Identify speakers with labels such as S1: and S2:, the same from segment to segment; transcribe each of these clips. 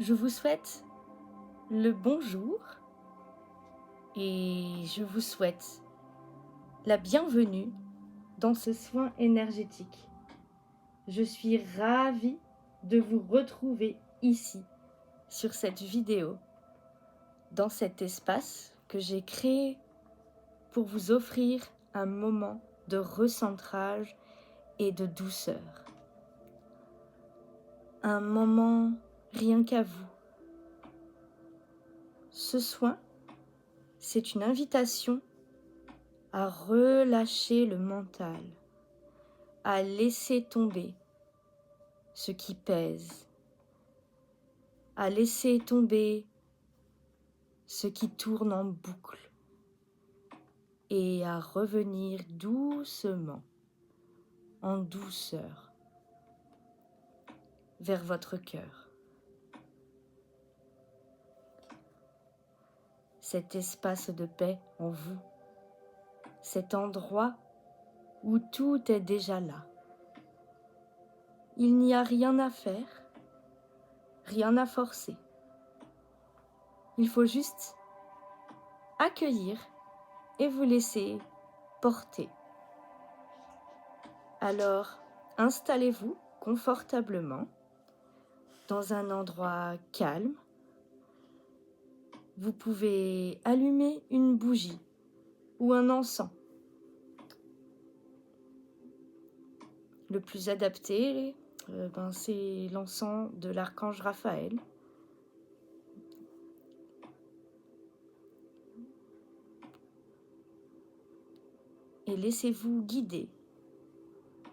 S1: Je vous souhaite le bonjour et je vous souhaite la bienvenue dans ce soin énergétique. Je suis ravie de vous retrouver ici, sur cette vidéo, dans cet espace que j'ai créé pour vous offrir un moment de recentrage et de douceur. Un moment rien qu'à vous. Ce soin, c'est une invitation à relâcher le mental, à laisser tomber ce qui pèse, à laisser tomber ce qui tourne en boucle et à revenir doucement, en douceur, vers votre cœur. Cet espace de paix en vous, cet endroit où tout est déjà là. Il n'y a rien à faire, rien à forcer. Il faut juste accueillir et vous laisser porter. Alors, installez-vous confortablement dans un endroit calme. Vous pouvez allumer une bougie ou un encens. Le plus adapté, c'est l'encens de l'archange Raphaël. Et laissez-vous guider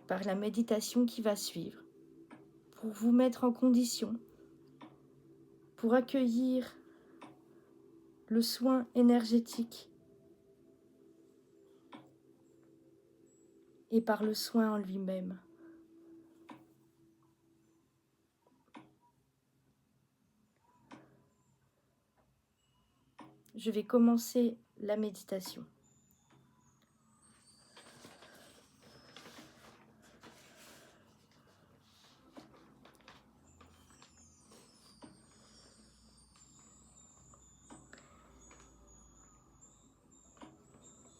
S1: par la méditation qui va suivre pour vous mettre en condition, pour accueillir le soin énergétique et par le soin en lui-même. Je vais commencer la méditation.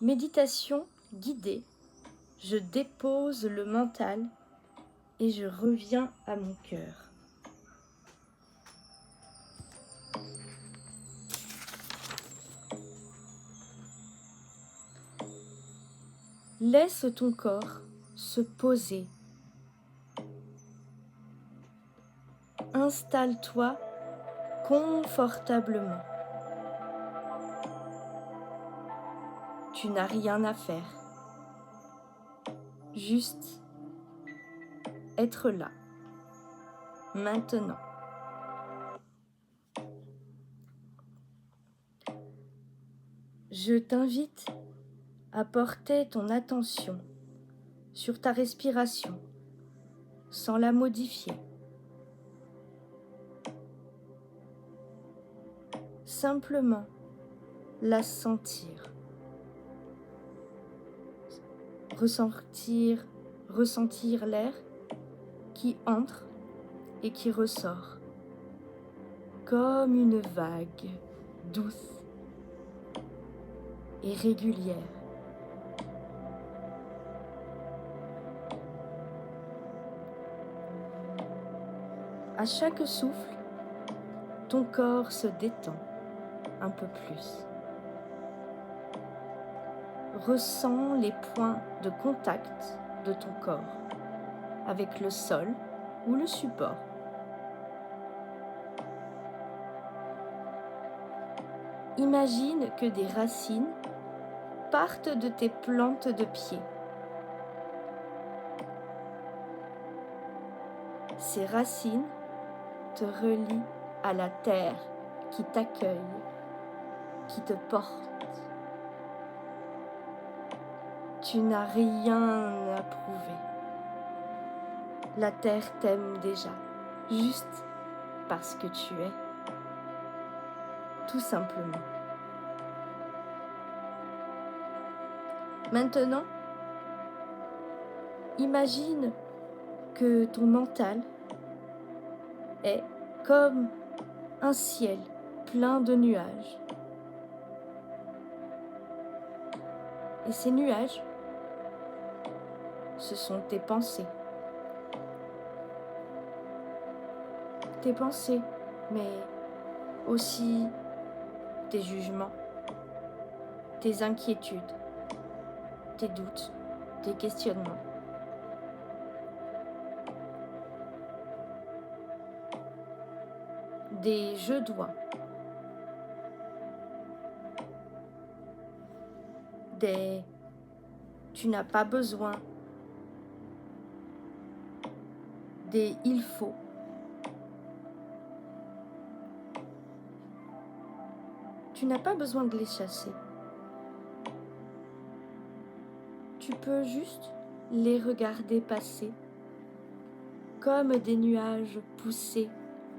S1: Méditation guidée, je dépose le mental et je reviens à mon cœur. Laisse ton corps se poser. Installe-toi confortablement. Tu n'as rien à faire. Juste être là, maintenant. Je t'invite à porter ton attention sur ta respiration sans la modifier. Simplement la sentir. Ressentir l'air qui entre et qui ressort, comme une vague douce et régulière. À chaque souffle, ton corps se détend un peu plus. Ressens les points de contact de ton corps avec le sol ou le support. Imagine que des racines partent de tes plantes de pied. Ces racines te relient à la terre qui t'accueille, qui te porte. Tu n'as rien à prouver. La terre t'aime déjà, juste parce que tu es. Tout simplement. Maintenant, imagine que ton mental est comme un ciel plein de nuages. Et ces nuages, ce sont tes pensées. Tes pensées, mais aussi tes jugements, tes inquiétudes, tes doutes, tes questionnements. Des je dois, des tu n'as pas besoin, des il faut. Tu n'as pas besoin de les chasser. Tu peux juste les regarder passer comme des nuages poussés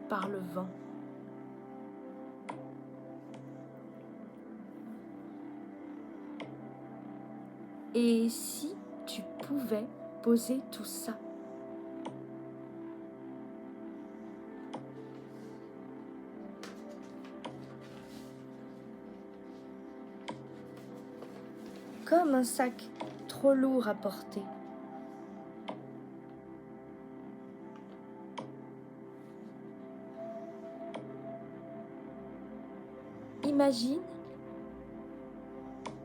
S1: par le vent. Et si tu pouvais poser tout ça? Comme un sac trop lourd à porter. Imagine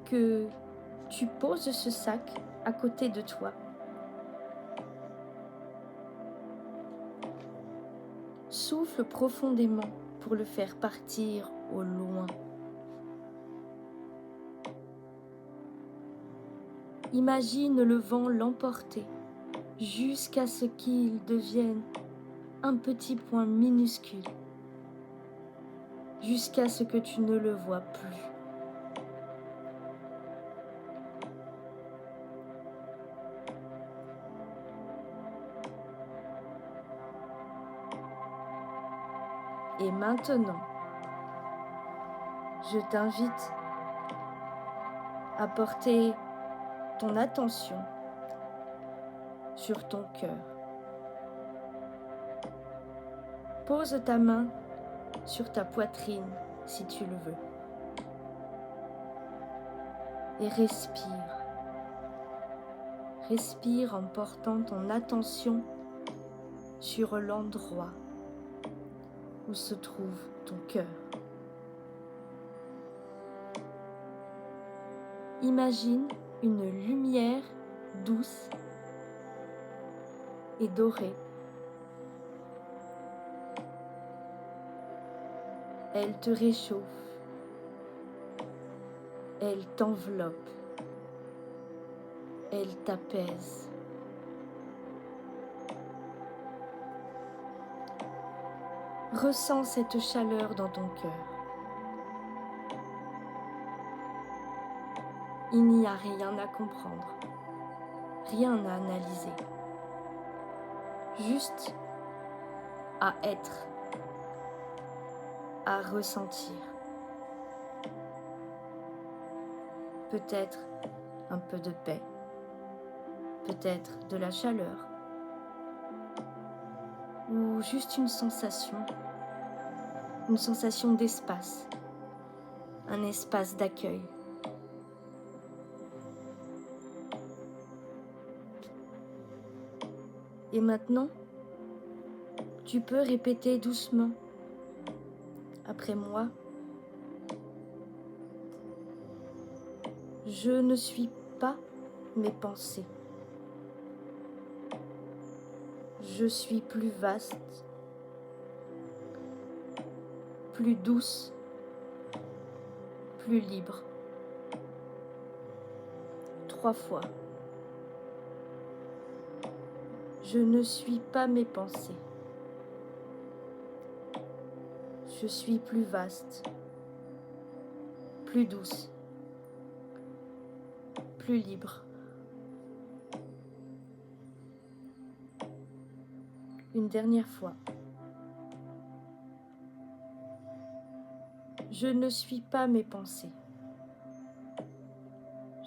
S1: que tu poses ce sac à côté de toi. Souffle profondément pour le faire partir au loin. Imagine le vent l'emporter jusqu'à ce qu'il devienne un petit point minuscule, jusqu'à ce que tu ne le vois plus. Et maintenant, je t'invite à porter ton attention sur ton cœur. Pose ta main sur ta poitrine si tu le veux. Et respire. Respire en portant ton attention sur l'endroit où se trouve ton cœur. Imagine une lumière douce et dorée. Elle te réchauffe. Elle t'enveloppe. Elle t'apaise. Ressens cette chaleur dans ton cœur. Il n'y a rien à comprendre, rien à analyser, juste à être, à ressentir. Peut-être un peu de paix, peut-être de la chaleur, ou juste une sensation d'espace, un espace d'accueil. Et maintenant, tu peux répéter doucement après moi. Je ne suis pas mes pensées. Je suis plus vaste, plus douce, plus libre. 3 fois. Je ne suis pas mes pensées. Je suis plus vaste, plus douce, plus libre. Une dernière fois. Je ne suis pas mes pensées.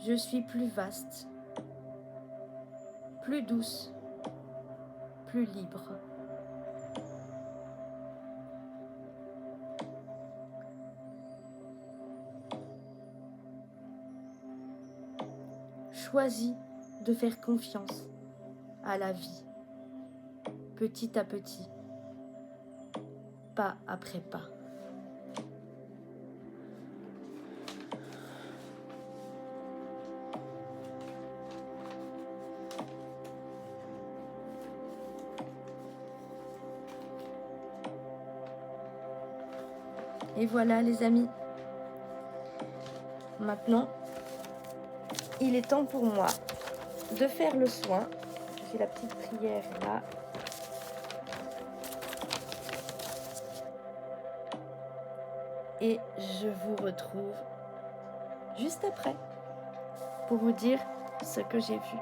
S1: Je suis plus vaste, plus douce, plus libre. choisi de faire confiance à la vie, petit à petit, pas après pas. Et voilà les amis, maintenant il est temps pour moi de faire le soin. J'ai la petite prière là. Et je vous retrouve juste après pour vous dire ce que j'ai vu.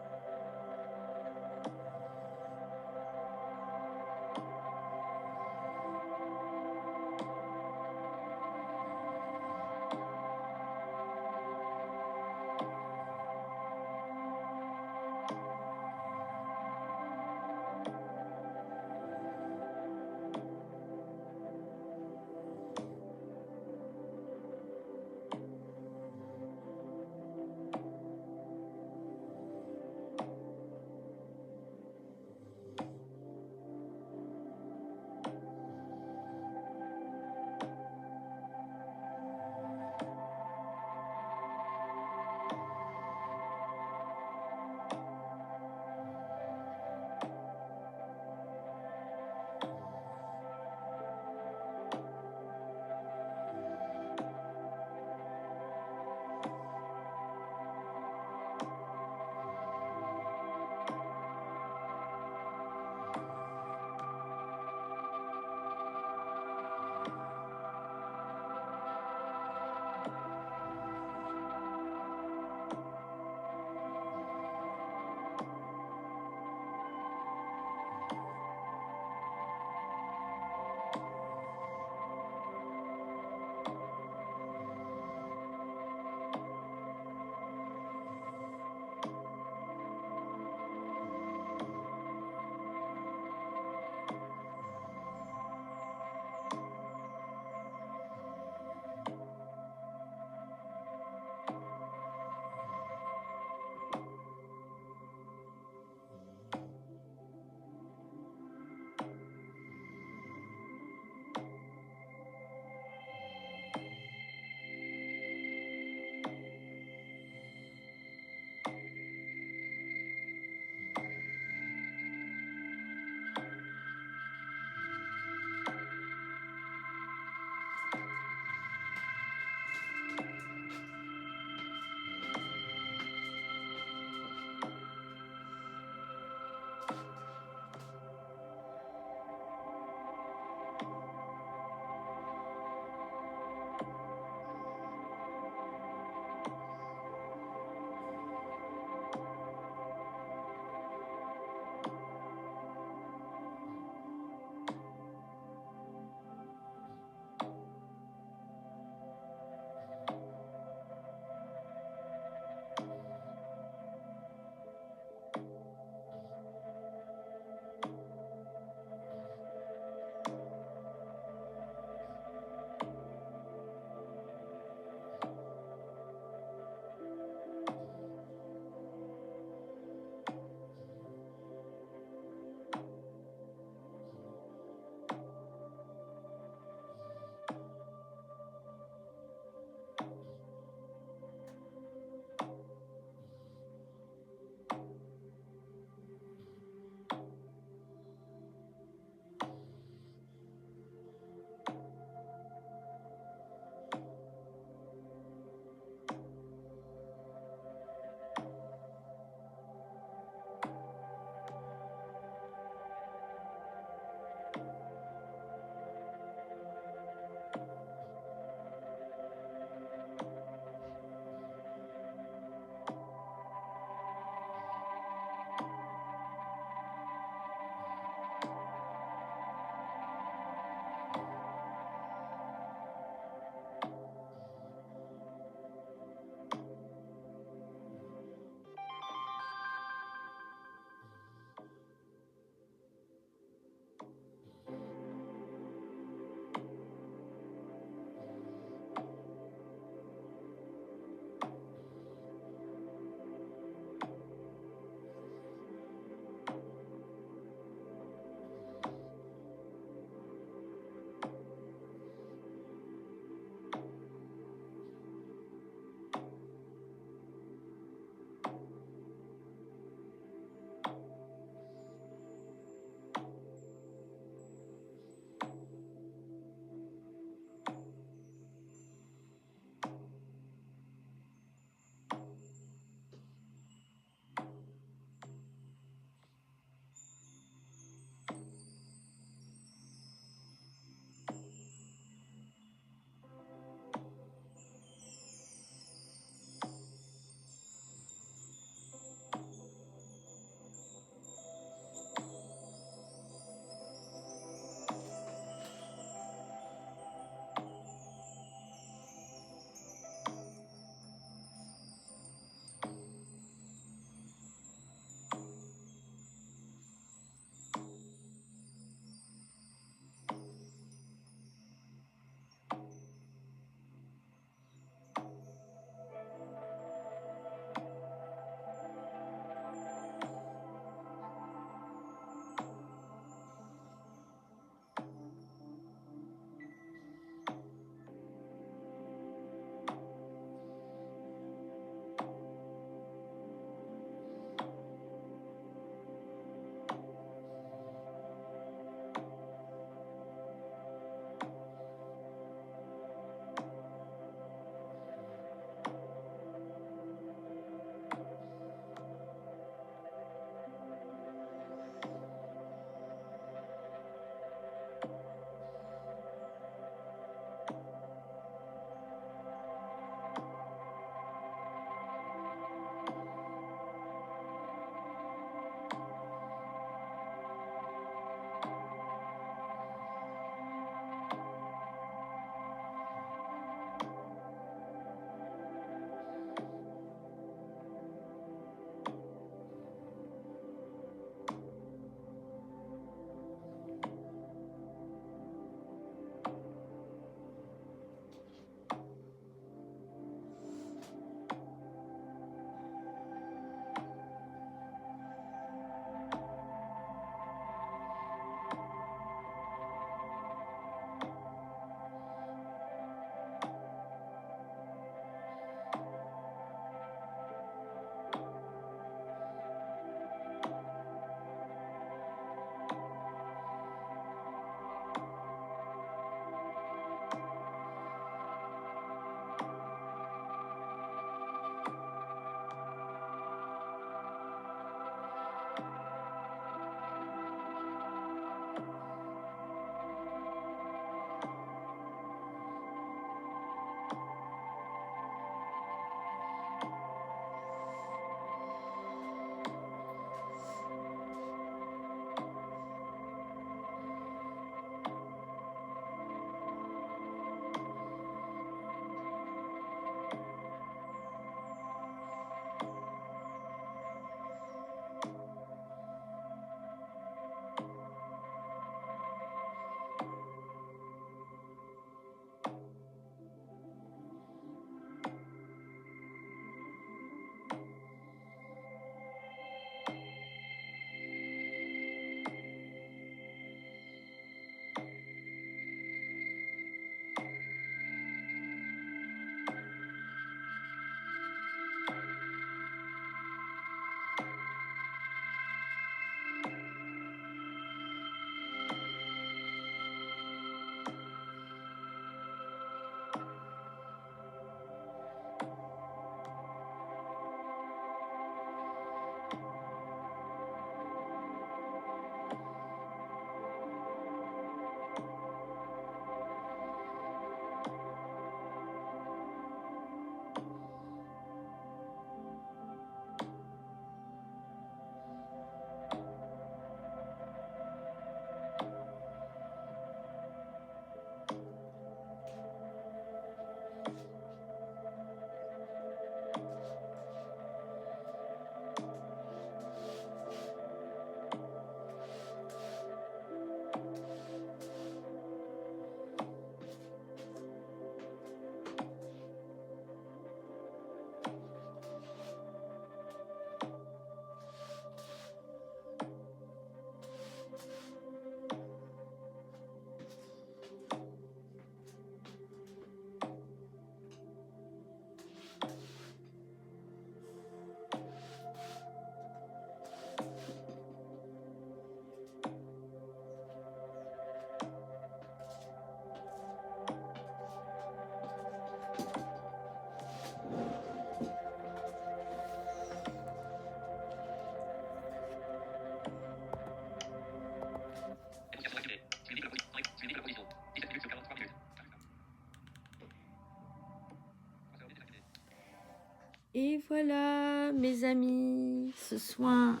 S1: voilà, mes amis, ce soin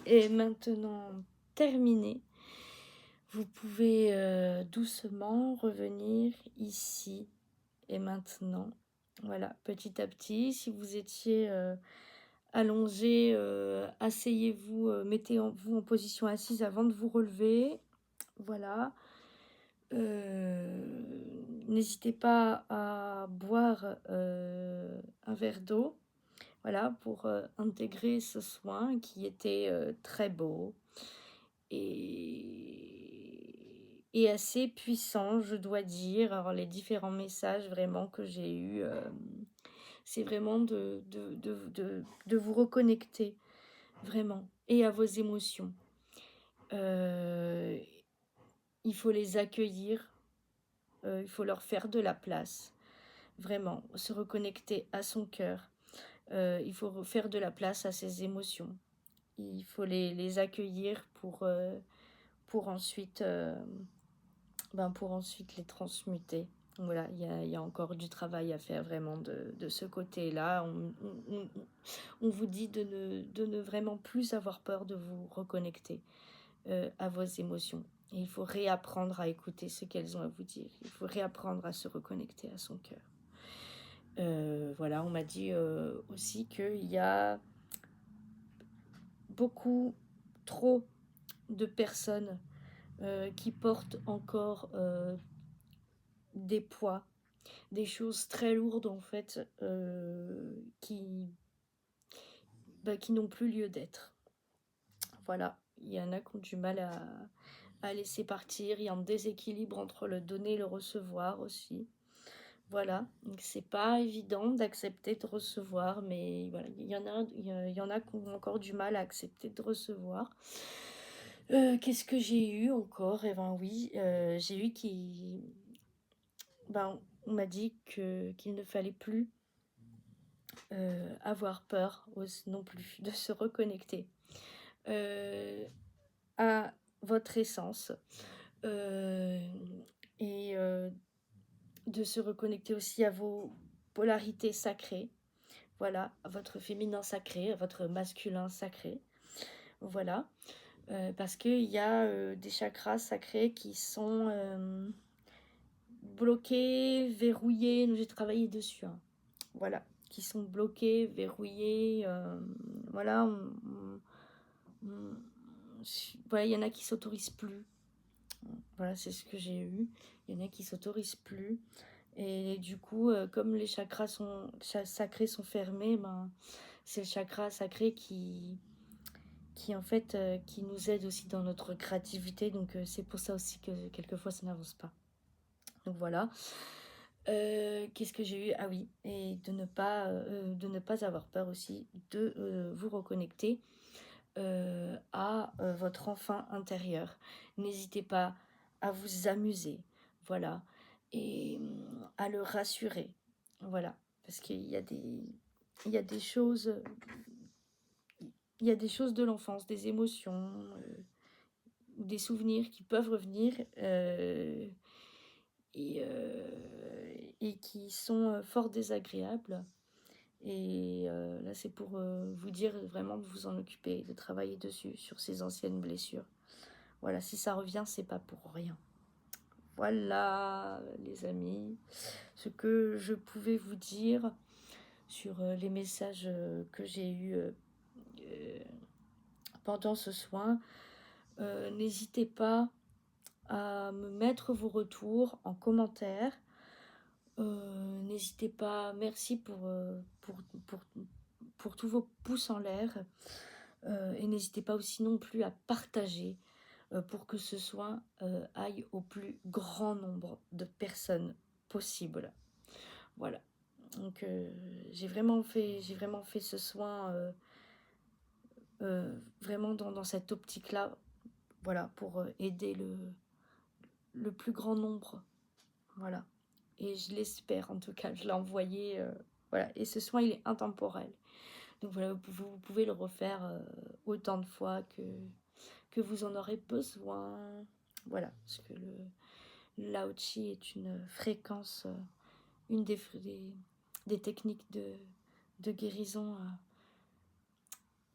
S1: est maintenant terminé. Vous pouvez doucement revenir ici et maintenant. Voilà, petit à petit, si vous étiez allongé, asseyez-vous, mettez-vous en position assise avant de vous relever. Voilà. N'hésitez pas à boire un verre d'eau, voilà, pour intégrer ce soin qui était très beau et assez puissant, je dois dire. Alors, les différents messages vraiment que j'ai eus, c'est vraiment de vous reconnecter, vraiment, et à vos émotions. Il faut les accueillir, il faut leur faire de la place, vraiment, se reconnecter à son cœur. Il faut faire de la place à ses émotions. Il faut les accueillir pour ensuite, pour ensuite les transmuter. Voilà, il y a encore du travail à faire vraiment de ce côté-là. On vous dit de ne vraiment plus avoir peur de vous reconnecter à vos émotions. Et il faut réapprendre à écouter ce qu'elles ont à vous dire. Il faut réapprendre à se reconnecter à son cœur. Voilà, on m'a dit aussi qu'il y a beaucoup trop de personnes qui portent encore des poids, des choses très lourdes en fait, qui n'ont plus lieu d'être. Voilà, il y en a qui ont du mal à laisser partir, il y a un déséquilibre entre le donner et le recevoir aussi. Voilà, donc c'est pas évident d'accepter de recevoir, mais voilà, il y en a qui ont encore du mal à accepter de recevoir. Qu'est-ce que j'ai eu encore? Eh ben oui, j'ai eu qui... on m'a dit qu'il ne fallait plus avoir peur non plus de se reconnecter à votre essence et de se reconnecter aussi à vos polarités sacrées, voilà, à votre féminin sacré, à votre masculin sacré, voilà, parce qu'il y a des chakras sacrés qui sont bloqués, verrouillés, nous j'ai travaillé dessus, hein, voilà, qui sont bloqués, verrouillés, voilà, voilà, il y en a qui s'autorisent plus. Voilà, c'est ce que j'ai eu. Il y en a qui s'autorisent plus. Et du coup, comme les chakras sacrés sont fermés, c'est le chakra sacré qui en fait, qui nous aide aussi dans notre créativité. Donc, c'est pour ça aussi que quelquefois, ça n'avance pas. Donc, voilà. Qu'est-ce que j'ai eu? Ah oui, et de ne pas avoir peur aussi de vous reconnecter à votre enfant intérieur. N'hésitez pas à vous amuser, voilà, et à le rassurer, voilà, parce qu'il y a des choses, il y a des choses de l'enfance, des émotions, des souvenirs qui peuvent revenir et qui sont fort désagréables. Et là, c'est pour vous dire vraiment de vous en occuper, de travailler dessus, sur ces anciennes blessures. Voilà, si ça revient, c'est pas pour rien. Voilà, les amis, ce que je pouvais vous dire sur les messages que j'ai eus pendant ce soin. N'hésitez pas à me mettre vos retours en commentaire. N'hésitez pas, merci pour tous vos pouces en l'air. Et n'hésitez pas aussi non plus à partager pour que ce soin aille au plus grand nombre de personnes possible. Voilà. Donc j'ai vraiment fait ce soin vraiment dans cette optique-là, voilà, pour aider le plus grand nombre. Voilà. Et je l'espère, en tout cas, je l'ai envoyé. Voilà. Et ce soin, il est intemporel. Donc voilà, vous pouvez le refaire autant de fois que vous en aurez besoin. Voilà, parce que le Lao Chi est une fréquence, une des techniques de de guérison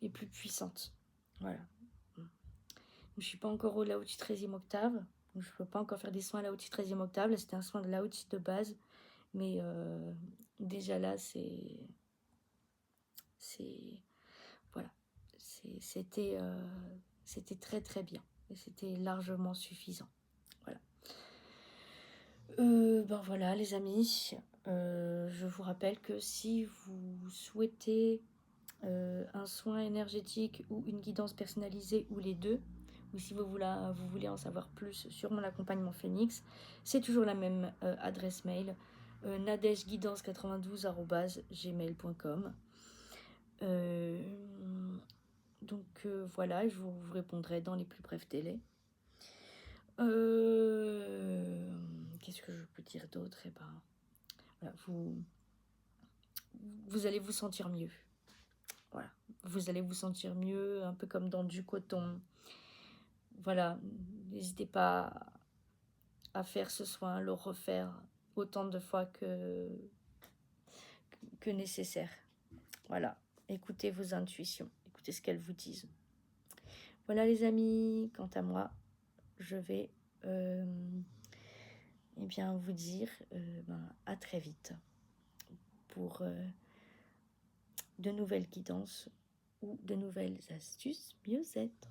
S1: les plus puissantes. Voilà. Je ne suis pas encore au Lao-Tzu 13e octave, donc je ne peux pas encore faire des soins Lao-Tzu 13e octave. Là, c'était un soin de Lao-Tzu de base, mais déjà là, voilà, c'était très très bien, et c'était largement suffisant. Voilà. Ben voilà les amis, je vous rappelle que si vous souhaitez un soin énergétique ou une guidance personnalisée ou les deux, ou si vous voulez en savoir plus sur mon accompagnement Phoenix, c'est toujours la même adresse mail, nadejguidance92@gmail.com. Donc voilà, je vous répondrai dans les plus brefs délais. Qu'est-ce que je peux dire d'autre? Eh ben, voilà, vous allez vous sentir mieux. Voilà, vous allez vous sentir mieux, un peu comme dans du coton. Voilà, n'hésitez pas à faire ce soin, le refaire autant de fois que nécessaire. Voilà, écoutez vos intuitions, écoutez ce qu'elles vous disent. Voilà les amis, quant à moi, je vais eh bien, vous dire à très vite pour de nouvelles guidances ou de nouvelles astuces mieux-être.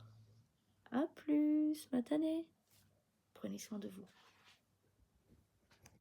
S1: À plus, matinée. Prenez soin de vous.